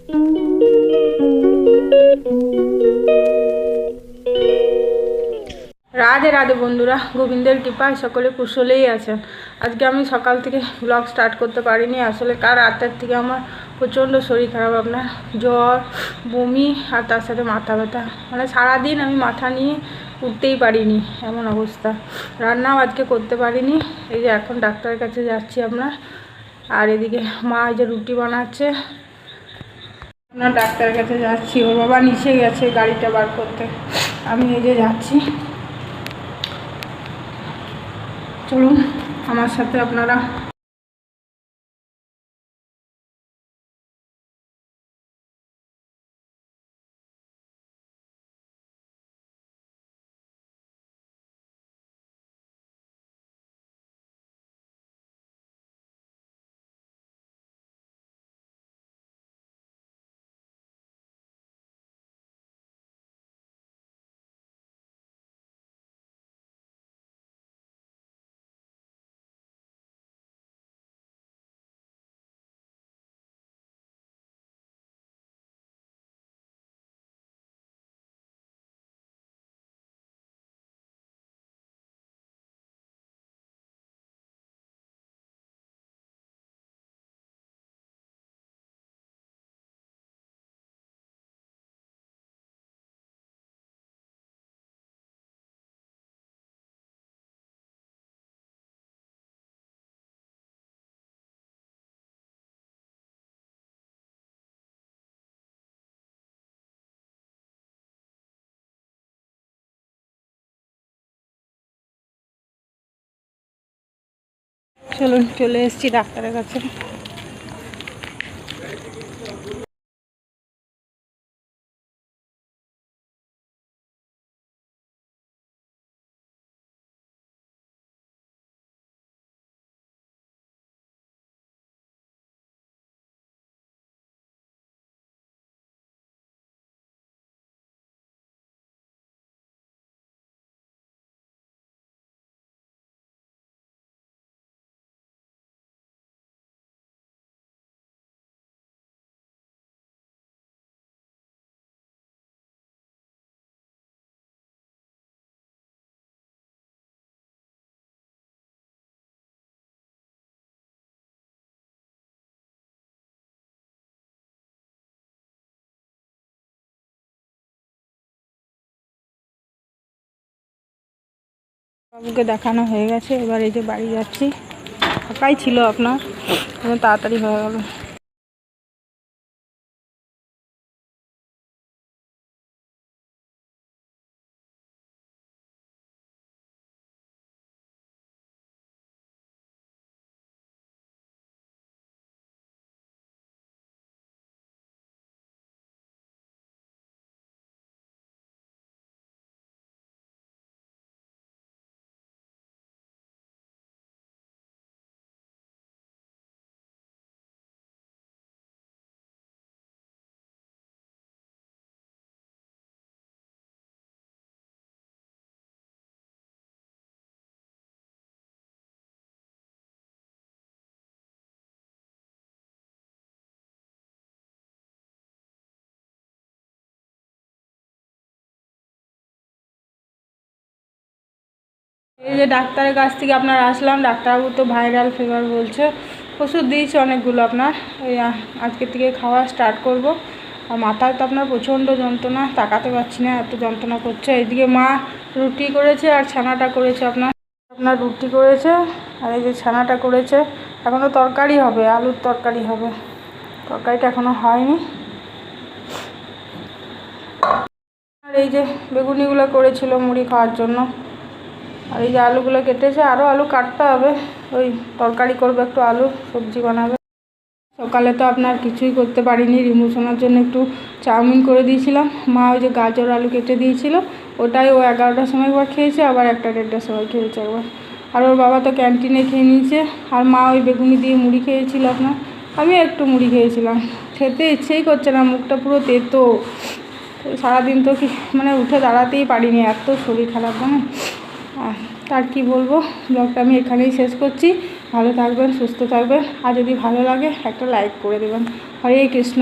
রাধে রাধে বন্ধুরা, গোবিন্দের কৃপায় সকলে কুশলেই আছেন। আজকে আমি সকাল থেকে ব্লগ স্টার্ট করতে পারিনি, আসলে কাল রাতের থেকে আমার প্রচণ্ড শরীর খারাপ, আপনার জ্বর, বমি আর তার সাথে মাথা ব্যথা, মানে সারাদিন আমি মাথা নিয়ে উঠতেই পারিনি, এমন অবস্থা। রান্নাও আজকে করতে পারিনি। এই যে এখন ডাক্তারের কাছে যাচ্ছি আপনার, আর এদিকে মা এই যে রুটি বানাচ্ছে, আপনার ডাক্তারের কাছে যাচ্ছি। ওর বাবা নিচে গেছে গাড়িটা বার করতে, আমি এই যে যাচ্ছি। চলুন আমার সাথে আপনারা। চলুন, চলে এসেছি ডাক্তারের কাছে। বাবুকে দেখানো হয়ে গেছে, এবার এই যে বাড়ি যাচ্ছি। ফাঁকাই ছিল আপনার, তাড়াতাড়ি হয়ে গেল। এই যে ডাক্তারের কাছ থেকে আপনার আসলাম। ডাক্তারবাবু তো ভাইরাল ফিভার বলছে, ওষুধ দিয়েছে অনেকগুলো আপনার। এই আজকে থেকে খাওয়া স্টার্ট করব। আর মাথায় তো আপনার প্রচণ্ড যন্ত্রণা, তাকাতে পারছি না, এত যন্ত্রণা করছে। এইদিকে মা রুটি করেছে আর ছানাটা করেছে আপনার। রুটি করেছে আর এই যে ছানাটা করেছে। এখনও তরকারি হবে, আলুর তরকারি হবে, তরকারিটা এখনও হয়নি। আর এই যে বেগুনিগুলো করেছিল মুড়ি খাওয়ার জন্য। আর এই যে আলুগুলো কেটেছে, আরও আলু কাটতে হবে, ওই তরকারি করবে, একটু আলু সবজি বানাবে। সকালে তো আপনার কিছুই করতে পারিনি, রিমু সোনার জন্য একটু চাউমিন করে দিয়েছিলাম। মা ওই যে গাজর আলু কেটে দিয়েছিল, ওটাই ও 11টার সময় একবার খেয়েছে, আবার 1টা-1.5টার সময় খেয়েছে একবার। আর ওর বাবা তো ক্যান্টিনে খেয়ে নিয়েছে। আর মা ওই বেগুনি দিয়ে মুড়ি খেয়েছিল আপনার, আমি একটু মুড়ি খেয়েছিলাম। খেতে ইচ্ছেই করছে না, মুখটা পুরো তেতো। সারাদিন তো কি মানে উঠে দাঁড়াতেই পারিনি, এত শরীর খারাপ জানেন। তার কি বলবো, ব্লগটা আমি এখানেই শেষ করছি। ভালো থাকবেন, সুস্থ থাকবেন, আর যদি ভালো লাগে একটা লাইক করে দেবেন। হরে কৃষ্ণ।